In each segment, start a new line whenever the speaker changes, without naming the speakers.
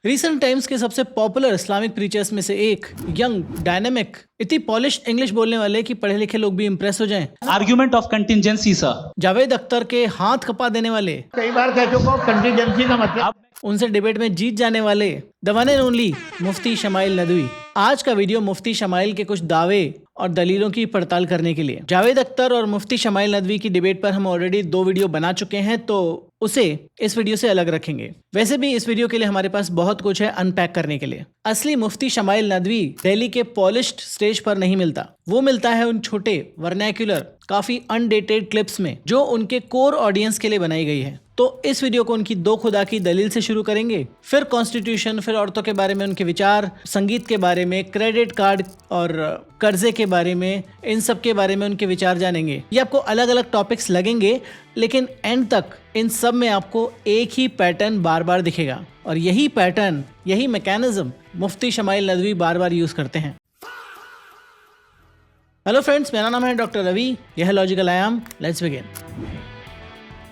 Recent times के सबसे popular Islamic preachers में से एक, यंग, डायनेमिक, इतनी पॉलिश्ड इंग्लिश बोलने वाले कि पढ़े लिखे लोग भी इंप्रेस हो जाएं।
Argument of contingency sir.
Javed Akhtar के हाथ कपा देने वाले,
कई बार कह चुका हूं कंटिजेंसी का मतलब
उनसे डिबेट में जीत जाने वाले, the one and only Mufti smile Nadvi. आज का वीडियो मुफ्ती शमाइल के कुछ दावे और दलीलों की पड़ताल करने के लिए। जावेद अख्तर और मुफ्ती शमाइल नदवी की डिबेट पर हम ऑलरेडी 2 वीडियो बना चुके हैं, तो उसे इस वीडियो से अलग रखेंगे। वैसे भी इस वीडियो के लिए हमारे पास बहुत कुछ है अनपैक करने के लिए। असली मुफ्ती शमाइल नदवी दिल्ली के पॉलिश्ड स्टेज पर नहीं मिलता, वो मिलता है उन छोटे वर्नैक्युलर काफी अनडेटेड क्लिप्स में जो उनके कोर ऑडियंस के लिए बनाई गई है। तो इस वीडियो को उनकी 2 खुदा की दलील से शुरू करेंगे, फिर कॉन्स्टिट्यूशन, फिर औरतों के बारे में उनके विचार, संगीत के बारे में, क्रेडिट कार्ड और कर्जे के बारे में, इन सब के बारे में उनके विचार जानेंगे। ये आपको अलग अलग टॉपिक्स लगेंगे, लेकिन एंड तक इन सब में आपको एक ही पैटर्न बार बार दिखेगा, और यही पैटर्न, यही मैकेनिज्म मुफ्ती शमाइल नदवी बार बार यूज करते हैं। हेलो फ्रेंड्स, मेरा नाम है डॉक्टर रवि, यह है लॉजिकल आयाम। Let's begin.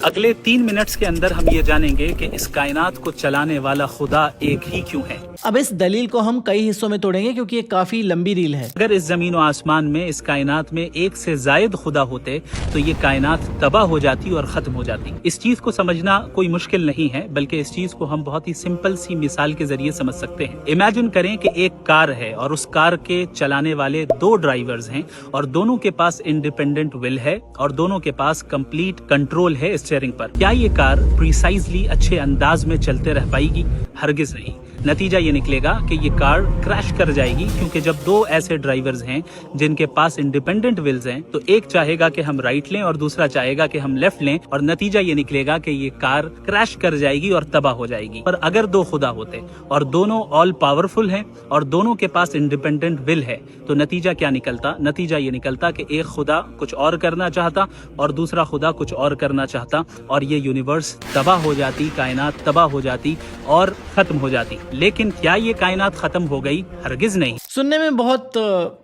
अगले 3 मिनट्स के अंदर हम ये जानेंगे कि इस कायनात को चलाने वाला खुदा एक ही क्यों है।
अब इस दलील को हम कई हिस्सों में तोड़ेंगे क्योंकि ये काफी लंबी रील है।
अगर इस जमीन और आसमान में, इस कायनात में एक से जायद खुदा होते तो ये कायनात तबाह हो जाती और खत्म हो जाती। इस चीज को समझना कोई मुश्किल नहीं है, बल्कि इस चीज को हम बहुत ही सिंपल सी मिसाल के जरिए समझ सकते हैं। इमेजिन करें कि एक कार है और उस कार के चलाने वाले 2 ड्राइवर्स हैं, और दोनों के पास इंडिपेंडेंट विल है और दोनों के पास कंप्लीट कंट्रोल है स्टीयरिंग पर। क्या ये कार प्रिसाइजली अच्छे अंदाज में चलते रह पाएगी? हरगिज नहीं। नतीजा ये निकलेगा कि ये कार क्रैश कर जाएगी, क्योंकि जब 2 ऐसे ड्राइवर्स हैं जिनके पास इंडिपेंडेंट व्हील्स हैं, तो एक चाहेगा कि हम राइट लें और दूसरा चाहेगा कि हम लेफ्ट लें, और नतीजा ये निकलेगा कि ये कार क्रैश कर जाएगी और तबाह हो जाएगी। पर अगर 2 खुदा होते और दोनों ऑल पावरफुल हैं और दोनों के पास इंडिपेंडेंट विल है, तो नतीजा क्या निकलता? नतीजा ये निकलता कि एक खुदा कुछ और करना चाहता और दूसरा खुदा कुछ और करना चाहता, और ये यूनिवर्स तबाह हो जाती, कायनात तबाह हो जाती और खत्म हो जाती। लेकिन क्या ये कायनात खत्म हो गई? हरगिज नहीं।
सुनने में बहुत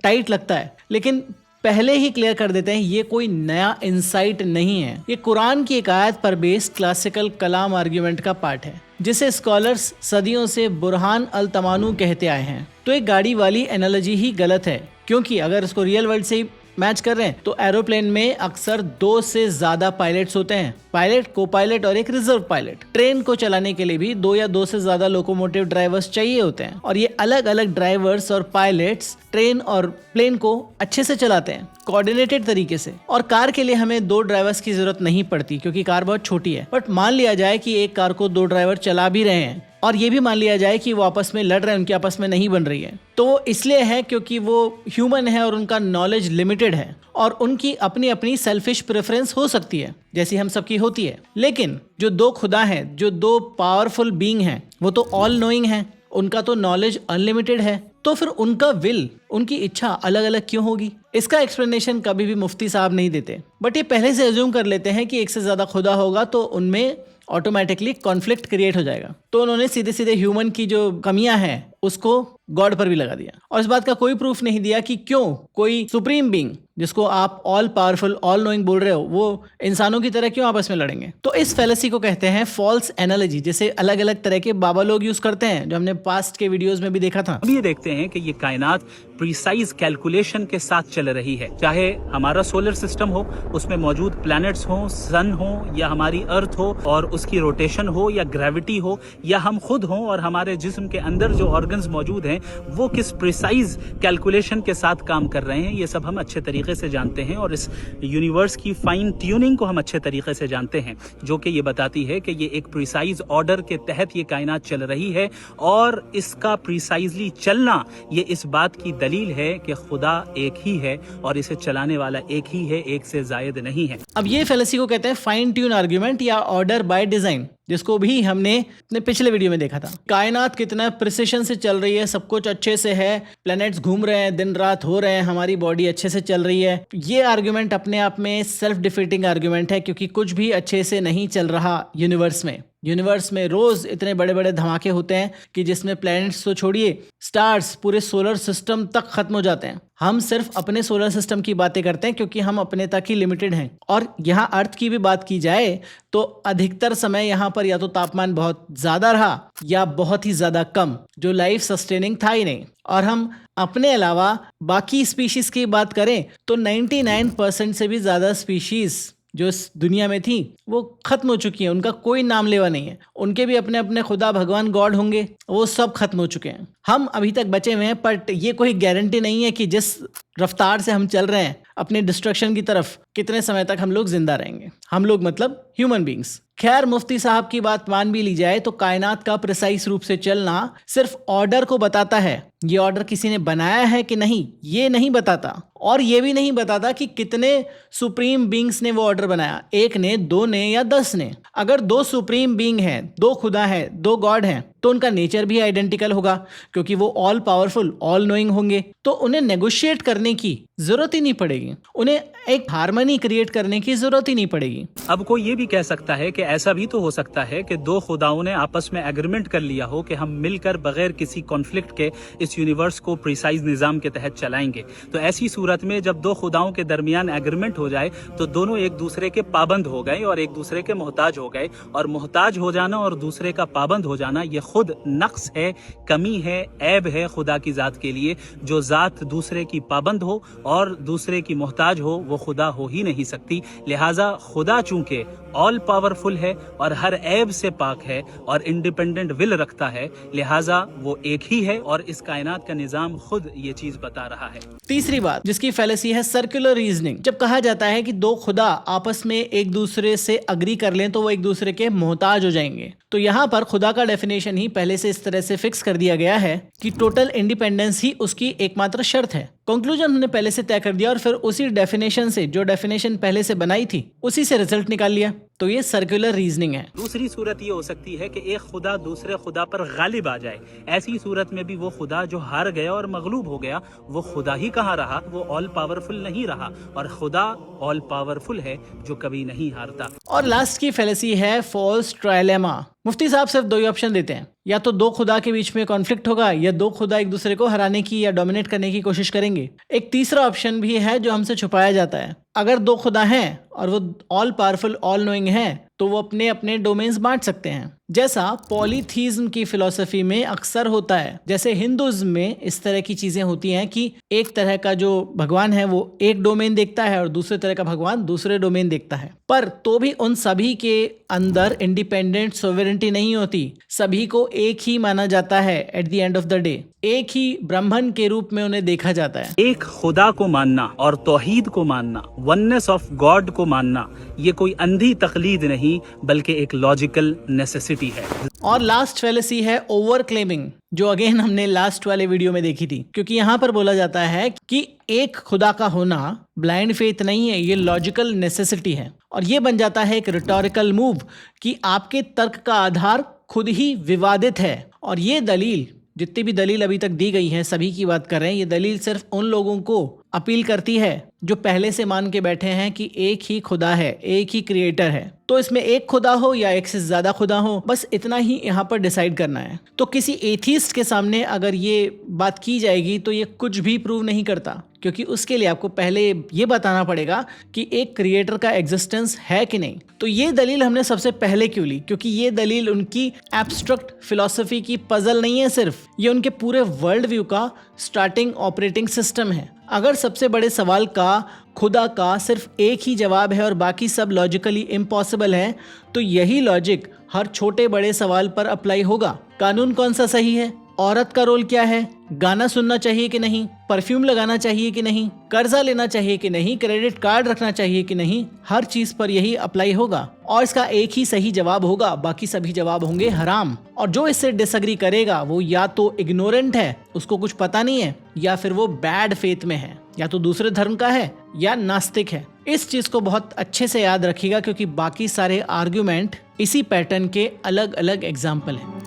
टाइट लगता है, लेकिन पहले ही क्लियर कर देते हैं, ये कोई नया इंसाइट नहीं है। ये कुरान की एक आयत पर बेस्ड क्लासिकल कलाम आर्ग्यूमेंट का पार्ट है, जिसे स्कॉलर्स सदियों से बुरहान अल तमानू कहते आए हैं। तो एक गाड़ी वाली एनालॉजी ही गलत है, क्योंकि अगर इसको रियल वर्ल्ड से मैच कर रहे हैं तो एरोप्लेन में अक्सर 2 से ज्यादा पायलट्स होते हैं, पायलट, को पायलट और एक रिजर्व पायलट। ट्रेन को चलाने के लिए भी 2 या 2 से ज्यादा लोकोमोटिव ड्राइवर्स चाहिए होते हैं, और ये अलग अलग ड्राइवर्स और पायलट्स ट्रेन और प्लेन को अच्छे से चलाते हैं, कोऑर्डिनेटेड तरीके से। और कार के लिए हमें 2 ड्राइवर्स की जरूरत नहीं पड़ती, क्योंकि कार बहुत छोटी है। बट मान लिया जाए कि एक कार को 2 ड्राइवर चला भी रहे हैं, और ये भी मान लिया जाए कि वो आपस में लड़ रहे हैं, उनकी आपस में नहीं बन रही है, तो इसलिए है क्योंकि वो ह्यूमन है और उनका नॉलेज लिमिटेड है, और उनकी अपनी अपनी सेल्फिश प्रेफरेंस हो सकती है, जैसी हम सबकी होती है। लेकिन जो 2 खुदा हैं, जो 2 पावरफुल बीइंग हैं, वो तो ऑल नोइंग हैं, उनका तो नॉलेज अनलिमिटेड है, तो फिर उनका विल, उनकी इच्छा अलग अलग क्यों होगी? इसका एक्सप्लेनेशन कभी भी मुफ्ती साहब नहीं देते, बट ये पहले से अज्यूम कर लेते हैं कि एक से ज्यादा खुदा होगा तो उनमें ऑटोमेटिकली कॉन्फ्लिक्ट क्रिएट हो जाएगा। तो उन्होंने सीधे सीधे ह्यूमन की जो कमियां हैं उसको गॉड पर भी लगा दिया, और इस बात का कोई प्रूफ नहीं दिया कि क्यों कोई सुप्रीम बीइंग, जिसको आप ऑल पावरफुल, ऑल नोइंग बोल रहे हो, वो इंसानों की तरह क्यों आपस में लड़ेंगे। तो इस फैलेसी को कहते हैं फॉल्स एनालॉजी, जिसे अलग अलग तरह के बाबा लोग यूज करते हैं, जो हमने पास्ट के वीडियोस में भी देखा था।
अब ये देखते हैं कि ये कायनात प्रिसाइज कैलकुलेशन के साथ चल रही है। चाहे हमारा सोलर सिस्टम हो, उसमें मौजूद प्लैनेट्स हो, सन हो, या हमारी अर्थ हो और उसकी रोटेशन हो, या ग्रेविटी हो, या हम खुद हों और हमारे जिस्म के अंदर जो ऑर्गन्स मौजूद हैं वो किस प्रिसाइज कैलकुलेशन के साथ काम कर रहे हैं, ये सब हम अच्छे तरीके से जानते हैं। और इस यूनिवर्स की फाइन ट्यूनिंग को हम अच्छे तरीके से जानते हैं, जो कि ये बताती है कि ये एक प्रिसाइज ऑर्डर के तहत ये कायनात चल रही है, और इसका प्रिसाइजली चलना ये इस बात की दलील है कि खुदा एक ही है और इसे चलाने वाला एक ही है, एक से जायद नहीं है।
अब ये फैलेसी को कहते हैं फाइन ट्यून आर्ग्यूमेंट या ऑर्डर बाय डिजाइन, जिसको भी हमने अपने पिछले वीडियो में देखा था। कायनात कितना प्रिसिशन से चल रही है, सब कुछ अच्छे से है, प्लैनेट्स घूम रहे हैं, दिन रात हो रहे हैं, हमारी बॉडी अच्छे से चल रही है। ये आर्ग्यूमेंट अपने आप में सेल्फ डिफीटिंग आर्ग्यूमेंट है, क्योंकि कुछ भी अच्छे से नहीं चल रहा यूनिवर्स में। यूनिवर्स में रोज इतने बड़े बड़े धमाके होते हैं कि जिसमें प्लैनेट्स तो छोड़िए, स्टार्स पूरे सोलर सिस्टम तक खत्म हो जाते हैं। हम सिर्फ अपने सोलर सिस्टम की बातें करते हैं क्योंकि हम अपने तक ही लिमिटेड हैं। और यहाँ अर्थ की भी बात की जाए तो अधिकतर समय यहाँ पर या तो तापमान बहुत ज्यादा रहा या बहुत ही ज्यादा कम, जो लाइफ सस्टेनिंग था ही नहीं। और हम अपने अलावा बाकी स्पीशीज की बात करें तो 99% से भी ज्यादा स्पीशीज जो इस दुनिया में थी वो खत्म हो चुकी हैं, उनका कोई नाम लेवा नहीं है। उनके भी अपने अपने खुदा भगवान गॉड होंगे, वो सब खत्म हो चुके हैं। हम अभी तक बचे हुए हैं, बट ये कोई गारंटी नहीं है कि जिस रफ्तार से हम चल रहे हैं अपने डिस्ट्रक्शन की तरफ, कितने समय तक हम लोग जिंदा रहेंगे। हम लोग मतलब ह्यूमन बींग्स। खैर, मुफ्ती साहब की बात मान भी ली जाए तो कायनात का प्रिसाइज रूप से चलना सिर्फ ऑर्डर को बताता है। ये ऑर्डर किसी ने बनाया है कि नहीं, ये नहीं बताता। और ये भी नहीं बताता कि कितने सुप्रीम बींग्स ने वो ऑर्डर बनाया, 1 ने, 2 ने या 10 ने। अगर 2 सुप्रीम बींग हैं, 2 खुदा हैं, 2 गॉड हैं, तो उनका नेचर भी आइडेंटिकल होगा क्योंकि वो ऑल पावरफुल, ऑल नोइंग होंगे। तो उन्हें नेगोशिएट करने की जरूरत ही नहीं पड़ेगी, उन्हें एक हार्मनी क्रिएट करने की जरूरत ही नहीं पड़ेगी।
अब कोई ये भी कह सकता है कि ऐसा भी तो हो सकता है कि 2 खुदाओं ने आपस में एग्रीमेंट कर लिया हो कि हम मिलकर बगैर किसी कॉन्फ्लिक्ट के इस यूनिवर्स को प्रिसाइज निजाम के तहत चलाएंगे। तो ऐसी सूरत में जब 2 खुदाओं के दरमियान एग्रीमेंट हो जाए तो दोनों एक दूसरे के पाबंद हो गए और एक दूसरे के मोहताज हो गए। और मोहताज हो जाना और दूसरे का पाबंद हो जाना ये खुद नक्स है, कमी है, ऐब है खुदा की जात के लिए। जो जात दूसरे की पाबंद हो और दूसरे की मोहताज हो वो खुदा हो ही नहीं सकती। लिहाजा खुदा चूंकि ऑल पावरफुल है और हर ऐब से पाक है और इंडिपेंडेंट विल रखता है, लिहाजा वो एक ही है और इस कायनात का निजाम खुद ये चीज बता रहा है।
तीसरी बात जिसकी फैलेसी है सर्कुलर रीजनिंग। जब कहा जाता है कि 2 खुदा आपस में एक दूसरे से अग्री कर लें तो वो एक दूसरे के मोहताज हो जाएंगे, तो यहाँ पर खुदा का डेफिनेशन ही पहले से इस तरह से फिक्स कर दिया गया है कि टोटल इंडिपेंडेंस ही उसकी एकमात्र शर्त है। कंक्लूजन हमने पहले से तय कर दिया और फिर उसी डेफिनेशन से, जो डेफिनेशन पहले से बनाई थी, उसी से रिजल्ट निकाल लिया। तो ये सर्कुलर रीजनिंग है।
दूसरी सूरत ये हो सकती है कि एक खुदा दूसरे खुदा पर गालिब आ जाए। ऐसी सूरत में भी वो खुदा जो हार गया और मगलूब हो गया वो खुदा ही कहाँ रहा, वो ऑल पावरफुल नहीं रहा। और खुदा ऑल पावरफुल है जो कभी नहीं हारता।
और लास्ट की फैलेसी है फॉल्स ट्रायलेमा। मुफ्ती साहब सिर्फ 2 ही ऑप्शन देते हैं, या तो 2 खुदा के बीच में कॉन्फ्लिक्ट होगा या 2 खुदा एक दूसरे को हराने की या डोमिनेट करने की कोशिश करेंगे। एक तीसरा ऑप्शन भी है जो हमसे छुपाया जाता है। अगर 2 खुदा हैं और वो ऑल पावरफुल, ऑल नोइंग हैं, तो वो अपने अपने डोमेन्स बांट सकते हैं, जैसा पॉलीथीज्म की फिलॉसफी में अक्सर होता है। जैसे हिंदुइज्म में इस तरह की चीजें होती हैं कि एक तरह का जो भगवान है वो एक डोमेन देखता है और दूसरे तरह का भगवान दूसरे डोमेन देखता है। पर तो भी उन सभी के अंदर इंडिपेंडेंट सोवेरेंटी नहीं होती, सभी को एक ही माना जाता है। At the end of the day एक ही ब्राह्मण के रूप में उन्हें देखा जाता है।
एक खुदा को मानना और तौहीद को मानना, वननेस ऑफ गॉड को मानना, ये कोई अंधी तकलीद नहीं बल्कि एक लॉजिकल नेसेसिटी है।
और लास्ट फैलेसी है ओवर क्लेमिंग, जो अगेन हमने लास्ट वाले वीडियो में देखी थी। क्योंकि यहाँ पर बोला जाता है कि एक खुदा का होना ब्लाइंड फेथ नहीं है, ये लॉजिकल नेसेसिटी है। और ये बन जाता है एक रिटोरिकल मूव कि आपके तर्क का आधार खुद ही विवादित है। और ये दलील, जितनी भी दलील अभी तक दी गई है, सभी की बात कर रहे हैं, ये दलील सिर्फ उन लोगों को अपील करती है जो पहले से मान के बैठे हैं कि एक ही खुदा है, एक ही क्रिएटर है। तो इसमें एक खुदा हो या एक से ज्यादा खुदा हो, बस इतना ही यहाँ पर डिसाइड करना है। तो किसी एथीस्ट के सामने अगर ये बात की जाएगी तो ये कुछ भी प्रूव नहीं करता, क्योंकि उसके लिए आपको पहले ये बताना पड़ेगा कि एक क्रिएटर का एग्जिस्टेंस है कि नहीं। तो ये दलील हमने सबसे पहले क्यों ली? क्योंकि ये दलील उनकी एब्स्ट्रैक्ट फिलॉसफी की पजल नहीं है, सिर्फ ये उनके पूरे वर्ल्ड व्यू का स्टार्टिंग ऑपरेटिंग सिस्टम है। अगर सबसे बड़े सवाल का, खुदा का, सिर्फ एक ही जवाब है और बाकी सब लॉजिकली इम्पॉसिबल है, तो यही लॉजिक हर छोटे बड़े सवाल पर अप्लाई होगा। कानून कौन सा सही है, औरत का रोल क्या है, गाना सुनना चाहिए कि नहीं, परफ्यूम लगाना चाहिए कि नहीं, कर्जा लेना चाहिए कि नहीं, क्रेडिट कार्ड रखना चाहिए कि नहीं, हर चीज पर यही अप्लाई होगा और इसका एक ही सही जवाब होगा, बाकी सभी जवाब होंगे हराम। और जो इससे डिसएग्री करेगा वो या तो इग्नोरेंट है, उसको कुछ पता नहीं है, या फिर वो बैड फेथ में है, या तो दूसरे धर्म का है या नास्तिक है। इस चीज को बहुत अच्छे से याद रखिएगा, क्योंकि बाकी सारे आर्ग्यूमेंट इसी पैटर्न के अलग अलग एग्जाम्पल हैं।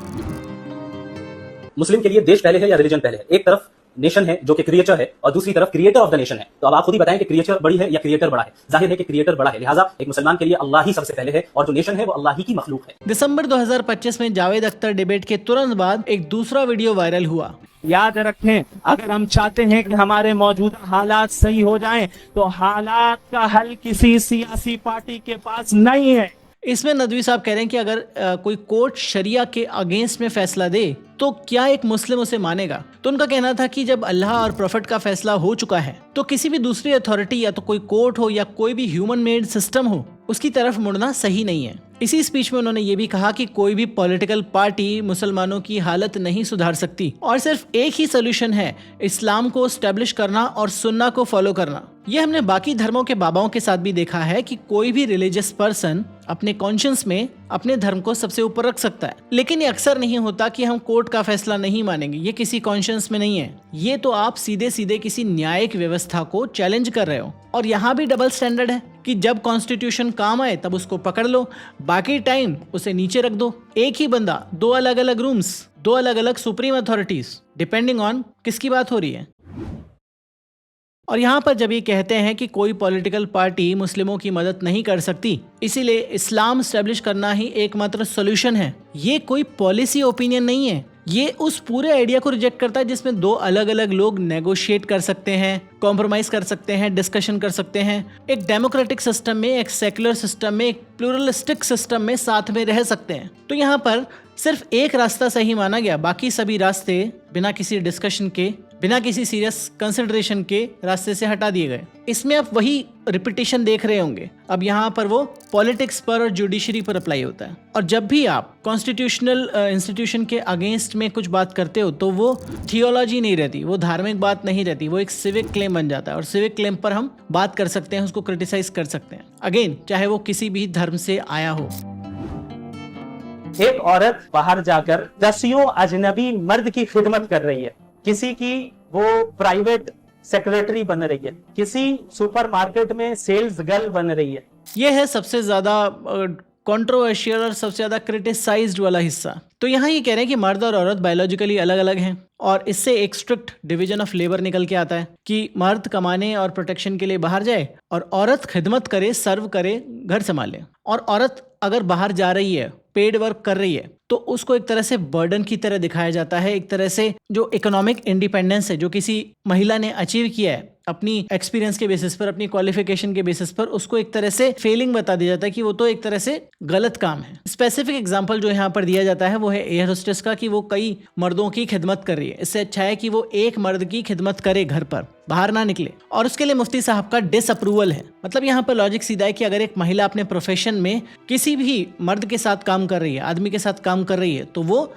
मुस्लिम के लिए देश पहले है या रिलीजन पहले है? एक तरफ नेशन है जो कि क्रिएचर है और दूसरी तरफ क्रिएटर ऑफ द नेशन है। तो अब आप खुद ही बताएं कि क्रिएचर बड़ी है या क्रिएटर बड़ा है। जाहिर है कि क्रिएटर बड़ा है, लिहाजा एक मुसलमान के लिए अल्लाह ही सबसे पहले है और जो नेशन है वो अल्लाह ही की मखलूक है।
दिसंबर 2025 में जावेद अख्तर डिबेट के तुरंत बाद एक दूसरा वीडियो वायरल हुआ।
याद रखें, अगर हम चाहते हैं कि हमारे मौजूदा हालात सही हो जाएं, तो हालात का हल किसी सियासी पार्टी के पास नहीं है।
इसमें नदवी साहब कह रहे हैं कि अगर कोई कोर्ट शरिया के अगेंस्ट में फैसला दे तो क्या एक मुस्लिम उसे मानेगा। तो उनका कहना था कि जब अल्लाह और प्रोफेट का फैसला हो चुका है तो किसी भी दूसरी अथॉरिटी या तो कोई कोर्ट हो या कोई भी ह्यूमन मेड सिस्टम हो उसकी तरफ मुड़ना सही नहीं है। इसी स्पीच में उन्होंने ये भी कहा कि कोई भी पॉलिटिकल पार्टी मुसलमानों की हालत नहीं सुधार सकती और सिर्फ एक ही सोल्यूशन है, इस्लाम को स्टैब्लिश करना और सुन्ना को फॉलो करना। ये हमने बाकी धर्मों के बाबाओं के साथ भी देखा है कि कोई भी रिलीजियस पर्सन अपने कॉन्शियंस में अपने धर्म को सबसे ऊपर रख सकता है, लेकिन ये अक्सर नहीं होता कि हम कोर्ट का फैसला नहीं मानेंगे। ये किसी कॉन्शियंस में नहीं है, ये तो आप सीधे सीधे किसी न्यायिक व्यवस्था को चैलेंज कर रहे हो। और यहाँ भी डबल स्टैंडर्ड है कि जब कॉन्स्टिट्यूशन काम आए तब उसको पकड़ लो, बाकी टाइम उसे नीचे रख दो। एक ही बंदा, दो अलग अलग रूम्स, दो अलग अलग सुप्रीम अथॉरिटीज, डिपेंडिंग ऑन किसकी बात हो रही है। और यहाँ पर जब ये कहते हैं कि कोई पॉलिटिकल पार्टी मुस्लिमों की मदद नहीं कर सकती, इसीलिए इस्लाम स्टैब्लिश करना ही एकमात्र सॉल्यूशन है, ये कोई पॉलिसी ओपिनियन नहीं है। ये उस पूरे आइडिया को रिजेक्ट करता है जिसमें दो अलग अलग लोग नेगोशिएट कर सकते हैं, कॉम्प्रोमाइज कर सकते हैं, डिस्कशन कर सकते हैं। एक डेमोक्रेटिक सिस्टम में, एक सेक्युलर सिस्टम में, एक प्लूरलिस्टिक सिस्टम में साथ में रह सकते हैं। तो यहाँ पर सिर्फ एक रास्ता सही माना गया, बाकी सभी रास्ते बिना किसी डिस्कशन के, बिना किसी सीरियस कंसिडरेशन के रास्ते से हटा दिए गए। इसमें आप वही रिपीटिशन देख रहे होंगे। अब यहाँ पर वो पॉलिटिक्स पर और जुडिशरी पर अप्लाई होता है। और जब भी आप कॉन्स्टिट्यूशनल इंस्टीट्यूशन के अगेंस्ट में कुछ बात करते हो तो वो थियोलॉजी नहीं रहती, वो धार्मिक बात नहीं रहती, वो एक सिविक क्लेम बन जाता है। और सिविक क्लेम पर हम बात कर सकते हैं, उसको क्रिटिसाइज कर सकते हैं, अगेन चाहे वो किसी भी धर्म से आया हो।
एक औरत बाहर जाकर दसियों अजनबी मर्द की खिदमत कर रही है, किसी की वो प्राइवेट सेक्रेटरी बन रही है, किसी सुपरमार्केट में सेल्स गर्ल बन रही है।
ये है सबसे ज्यादा कंट्रोवर्शियल और सबसे ज्यादा क्रिटिसाइज्ड वाला हिस्सा। तो यहाँ ये कह रहे हैं कि मर्द और औरत बायोलॉजिकली अलग अलग हैं और इससे एक स्ट्रिक्ट डिवीजन ऑफ लेबर निकल के आता है कि मर्द कमाने और प्रोटेक्शन के लिए बाहर जाए और औरत खिदमत करे, सर्व करे, घर संभाले। और औरत अगर बाहर जा रही है, पेड वर्क कर रही है, तो उसको एक तरह से बर्डन की तरह दिखाया जाता है। एक तरह से जो इकोनॉमिक इंडिपेंडेंस है जो किसी महिला ने अचीव किया है अपनी एक्सपीरियंस के बेसिस पर, अपनी क्वालिफिकेशन के बेसिस पर, उसको एक तरह से फेलिंग बता दिया जाता है कि वो तो एक तरह से गलत काम है। स्पेसिफिक एग्जांपल जो यहाँ पर दिया जाता है वो है एयर होस्टेस का, कि वो कई मर्दों की खिदमत कर रही है। इससे अच्छा है कि वो एक मर्द की खिदमत करे, घर पर बाहर ना निकले। और उसके लिए मुफ्ती साहब का डिसअप्रूवल है। मतलब यहाँ पर लॉजिक सीधा है कि अगर एक महिला अपने प्रोफेशन में किसी भी मर्द के साथ काम कर रही है, आदमी के साथ काम कर रही है, तो वो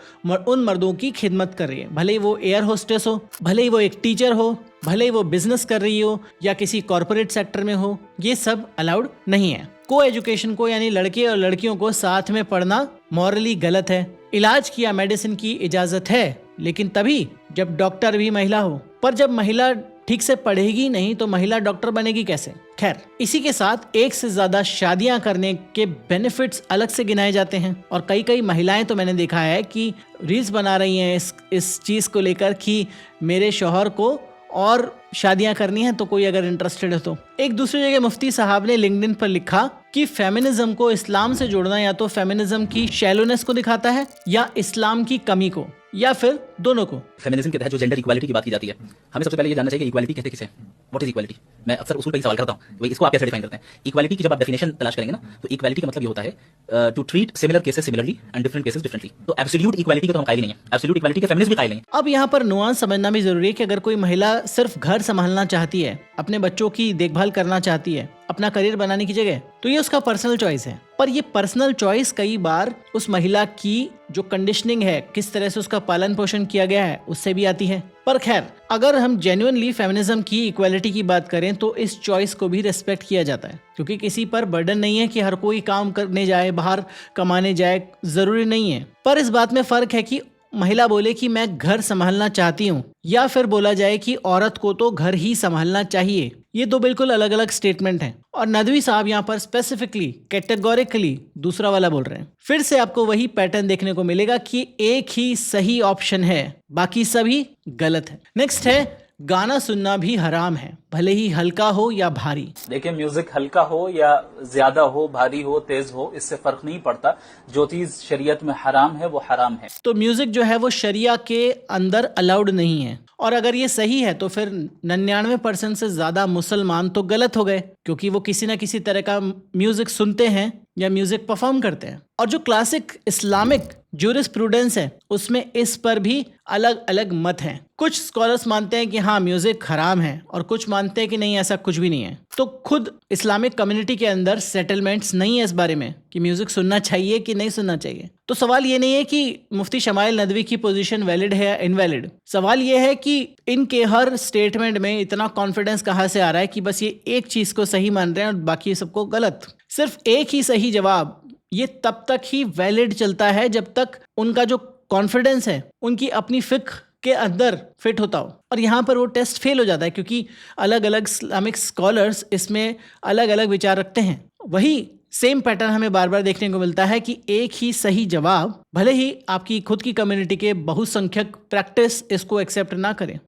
उन मर्दों की खिदमत कर रही है। भले ही वो एयर होस्टेस हो, भले ही वो एक टीचर हो, भले ही वो बिजनेस कर रही हो या किसी कॉर्पोरेट सेक्टर में हो, ये सब अलाउड नहीं है। को एजुकेशन को, यानी लड़के और लड़कियों को साथ में पढ़ना मॉरली गलत है। इलाज की या मेडिसिन की इजाजत है, लेकिन तभी जब डॉक्टर भी महिला हो। पर जब महिला ठीक से पढ़ेगी नहीं तो महिला डॉक्टर बनेगी कैसे? खैर, इसी के साथ एक से ज्यादा शादियां करने के बेनिफिट्स अलग से गिनाए जाते हैं। और कई महिलाएं तो मैंने देखा है कि रील्स बना रही हैं इस चीज को लेकर कि मेरे शौहर को और शादियां करनी है, तो कोई अगर इंटरेस्टेड है तो। एक दूसरी जगह मुफ्ती साहब ने लिंक्डइन पर लिखा कि फेमिनिज्म को इस्लाम से जोड़ना या तो फेमिनिज्म की शैलोनेस को दिखाता है या इस्लाम की कमी को, या फिर दोनों को।
फेमिनिज्म के तहत जो जेंडर इक्वालिटी की बात की जाती है, हमें सबसे पहले ये जानना चाहिए कि इक्वालिटी कहते किसे हैं? What is equality? मैं अक्सर उसूल पे ही सवाल करता हूं, भाई इसको आप कैसे डिफाइन करते हैं? इक्वालिटी की जब आप डेफिनेशन तलाश करेंगे ना, तो इक्वालिटी का मतलब ये होता है to treat similar cases similarly and different cases differently. तो एब्सोल्यूट इक्वालिटी के तो हम कायल ही नहीं है, एब्सोल्यूट इक्वालिटी के फेमिनिस्ट भी कायल नहीं है।
अब यहाँ पर नुआंस समझना भी जरूरी है कि अगर कोई महिला सिर्फ घर संभालना चाहती है, अपने बच्चों की देखभाल करना चाहती है, अपना करियर बनाने की जगह, तो ये उसका पर्सनल चॉइस है। पर ये पर्सनल चॉइस कई बार उस महिला की जो कंडीशनिंग है, किस तरह से उसका पालन पोषण किया गया है, उससे भी आती है। पर खैर, अगर हम जेन्युइनली फेमिनिज्म की इक्वालिटी की बात करें तो इस चॉइस को भी रेस्पेक्ट किया जाता है, क्योंकि किसी पर बर्डन नहीं है कि हर कोई काम करने जाए, बाहर कमाने जाए, जरूरी नहीं है। पर इस बात में फर्क है कि महिला बोले कि मैं घर संभालना चाहती हूँ, या फिर बोला जाए कि औरत को तो घर ही संभालना चाहिए। ये दो बिल्कुल अलग अलग स्टेटमेंट हैं और नदवी साहब यहाँ पर स्पेसिफिकली कैटेगोरिकली दूसरा वाला बोल रहे हैं। फिर से आपको वही पैटर्न देखने को मिलेगा कि एक ही सही ऑप्शन है, बाकी सभी गलत है। नेक्स्ट है गाना सुनना भी हराम है, भले ही हल्का हो या भारी।
देखिए, म्यूजिक हल्का हो या ज्यादा हो, भारी हो, तेज हो, इससे फर्क नहीं पड़ता। जो चीज शरीयत में हराम है वो हराम है।
तो म्यूजिक जो है वो शरिया के अंदर अलाउड नहीं है, और अगर ये सही है तो फिर 99% से ज्यादा मुसलमान तो गलत हो गए, क्योंकि वो किसी ना किसी तरह का म्यूजिक सुनते हैं या म्यूजिक परफॉर्म करते हैं। और जो क्लासिक इस्लामिक ज्यूरिस्प्रूडेंस है उसमें इस पर भी अलग अलग मत हैं। कुछ स्कॉलर्स मानते हैं कि हाँ म्यूजिक हराम है और कुछ मानते हैं कि नहीं, ऐसा कुछ भी नहीं है। तो खुद इस्लामिक कम्युनिटी के अंदर सेटलमेंट्स नहीं है इस बारे में कि म्यूजिक सुनना चाहिए कि नहीं सुनना चाहिए। तो सवाल ये नहीं है कि मुफ्ती शमाइल नदवी की पोजीशन वैलिड है या इनवैलिड। सवाल ये है कि इनके हर स्टेटमेंट में इतना कॉन्फिडेंस कहाँ से आ रहा है कि बस ये एक चीज को सही मान रहे हैं और बाकी सबको गलत। सिर्फ एक ही सही जवाब ये तब तक ही वैलिड चलता है जब तक उनका जो कॉन्फिडेंस है उनकी अपनी फिक्र के अंदर फिट होता हो। और यहाँ पर वो टेस्ट फेल हो जाता है क्योंकि अलग अलग इस्लामिक स्कॉलर्स इसमें अलग अलग विचार रखते हैं। वही सेम पैटर्न हमें बार बार देखने को मिलता है कि एक ही सही जवाब, भले ही आपकी खुद की कम्युनिटी के बहुसंख्यक प्रैक्टिस इसको एक्सेप्ट ना करें।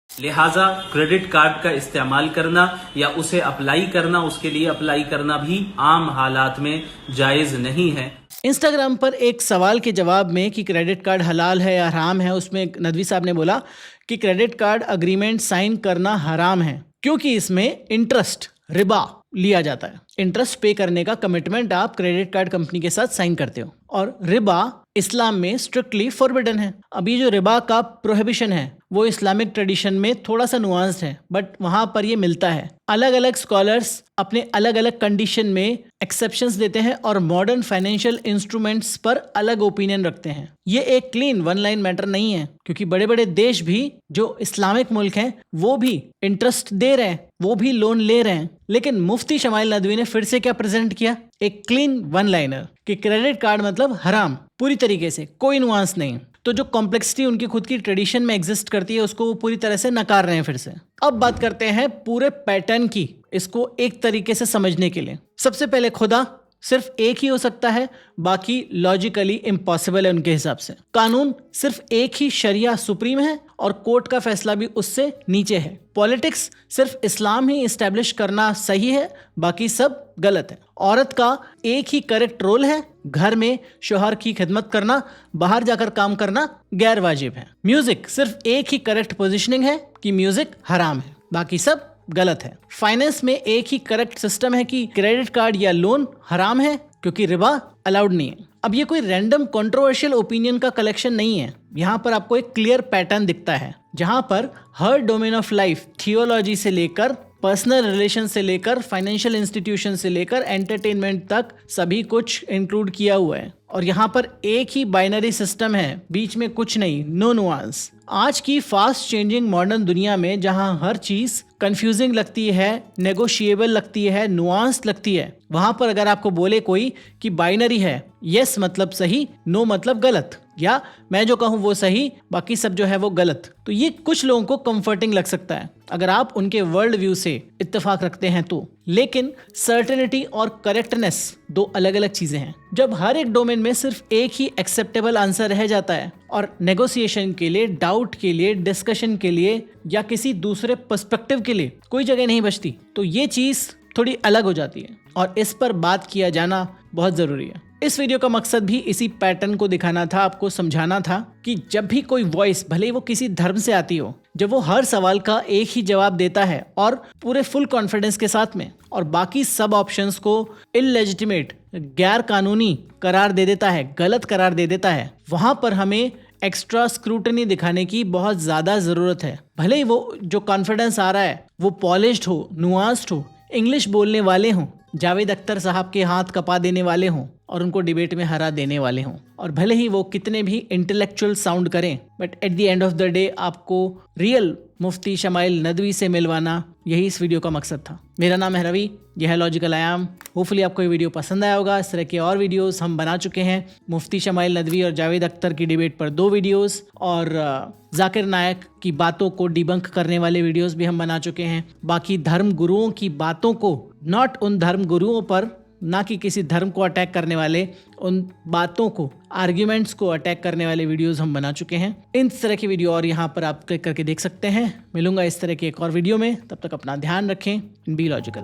लिहाजा क्रेडिट कार्ड का इस्तेमाल करना या उसे अप्लाई करना, उसके लिए अप्लाई करना भी आम हालात में जायज़ नहीं है।
इंस्टाग्राम पर एक सवाल के जवाब में कि क्रेडिट कार्ड हलाल है या हराम है, उसमें नदवी साहब ने बोला कि क्रेडिट कार्ड अग्रीमेंट साइन करना हराम है क्योंकि इसमें इंटरेस्ट, रिबा लिया जाता है। इंटरेस्ट पे करने का कमिटमेंट आप क्रेडिट कार्ड कंपनी के साथ साइन करते हो और रिबा इस्लाम में स्ट्रिक्टली फॉरबिडन है। अब ये जो रिबा का प्रोहिबिशन है वो इस्लामिक ट्रेडिशन में थोड़ा सा नुआंस्ड है, बट वहां पर ये मिलता है। अलग अलग स्कॉलर्स अपने अलग अलग कंडीशन में एक्सेप्शंस देते हैं और मॉडर्न फाइनेंशियल इंस्ट्रूमेंट्स पर अलग ओपिनियन रखते हैं। ये एक क्लीन वन लाइन मैटर नहीं है क्योंकि बड़े बड़े देश भी जो इस्लामिक मुल्क हैं वो भी इंटरेस्ट दे रहे हैं, वो भी लोन ले रहे हैं। लेकिन मुफ्ती शमाइल नदवी ने फिर से क्या प्रेजेंट किया, एक क्लीन वन लाइनर कि क्रेडिट कार्ड मतलब हराम, पूरी तरीके से कोई नुआंस नहीं। तो जो कॉम्प्लेक्सिटी उनकी खुद की ट्रेडिशन में एग्जिस्ट करती है उसको वो पूरी तरह से नकार रहे हैं फिर से। अब बात करते हैं पूरे पैटर्न की, इसको एक तरीके से समझने के लिए। सबसे पहले खुदा सिर्फ एक ही हो सकता है, बाकी लॉजिकली इम्पॉसिबल है उनके हिसाब से। कानून सिर्फ एक ही शरिया सुप्रीम है और कोर्ट का फैसला भी उससे नीचे है। पॉलिटिक्स सिर्फ इस्लाम ही इस्टेब्लिश करना सही है, बाकी सब गलत है। औरत का एक ही करेक्ट रोल है, घर में शोहर की खिदमत करना, बाहर जाकर काम करना गैर वाजिब है। म्यूजिक सिर्फ एक ही करेक्ट पोजिशनिंग है कि म्यूजिक हराम है, बाकी सब गलत है। फाइनेंस में एक ही करेक्ट सिस्टम है कि क्रेडिट कार्ड या लोन हराम है क्योंकि रिबा अलाउड नहीं है। अब ये कोई रैंडम कंट्रोवर्शियल ओपिनियन का कलेक्शन नहीं है। यहाँ पर आपको एक क्लियर पैटर्न दिखता है जहाँ पर हर डोमेन ऑफ लाइफ, थियोलॉजी से लेकर पर्सनल रिलेशन से लेकर फाइनेंशियल इंस्टीट्यूशन से लेकर एंटरटेनमेंट तक सभी कुछ इंक्लूड किया हुआ है। और यहाँ पर एक ही बाइनरी सिस्टम है, बीच में कुछ नहीं, नो नुआंस। आज की फास्ट चेंजिंग मॉडर्न दुनिया में जहाँ हर चीज कंफ्यूजिंग लगती है, नेगोशिएबल लगती है, नुआंस लगती है, वहां पर अगर आपको बोले कोई कि बाइनरी है, यस मतलब सही, नो मतलब गलत, या मैं जो कहूँ वो सही, बाकी सब जो है वो गलत, तो ये कुछ लोगों को कंफर्टिंग लग सकता है अगर आप उनके वर्ल्ड व्यू से इत्तेफाक रखते हैं तो। लेकिन सर्टेनिटी और करेक्टनेस दो अलग अलग चीजें हैं। जब हर एक डोमेन में सिर्फ एक ही एक्सेप्टेबल आंसर रह जाता है और नेगोशिएशन के लिए, डाउट के लिए, डिस्कशन के लिए या किसी दूसरे पर्सपेक्टिव के लिए कोई जगह नहीं बचती, तो ये चीज थोड़ी अलग हो जाती है और इस पर बात किया जाना बहुत जरूरी है। इस वीडियो का मकसद भी इसी पैटर्न को दिखाना था, आपको समझाना था कि जब भी कोई वॉइस, भले ही वो किसी धर्म से आती हो, जब वो हर सवाल का एक ही जवाब देता है और पूरे फुल कॉन्फिडेंस के साथ में, और बाकी सब ऑप्शंस को इललेजिटिमेट, गैर कानूनी करार दे देता है, गलत करार दे देता है, वहां पर हमें एक्स्ट्रा स्क्रूटनी दिखाने की बहुत ज्यादा जरूरत है। भले ही वो जो कॉन्फिडेंस आ रहा है वो पॉलिश्ड हो, नुआंस्ड हो, इंग्लिश बोलने वाले हों, जावेद अख्तर साहब के हाथ कपा देने वाले हों और उनको डिबेट में हरा देने वाले हों, और भले ही वो कितने भी इंटेलेक्चुअल साउंड करें, but at the end of the day आपको रियल मुफ्ती शमाइल नदवी से मिलवाना यही इस वीडियो का मकसद था। मेरा नाम है रवि, यह है लॉजिकल आयाम। होपफुली आपको ये वीडियो पसंद आया होगा। इस तरह के और वीडियोस हम बना चुके हैं। मुफ्ती शमाइल नदवी और जावेद अख्तर की डिबेट पर 2 वीडियोस और जाकिर नायक की बातों को डिबंक करने वाले वीडियोस भी हम बना चुके हैं। बाकी धर्म गुरुओं की बातों को, नॉट उन धर्म गुरुओं पर, ना कि किसी धर्म को अटैक करने वाले, उन बातों को, आर्ग्यूमेंट्स को अटैक करने वाले वीडियोस हम बना चुके हैं। इन तरह की वीडियो और यहाँ पर आप क्लिक करके देख सकते हैं। मिलूंगा इस तरह के एक और वीडियो में, तब तक अपना ध्यान रखें। Be logical.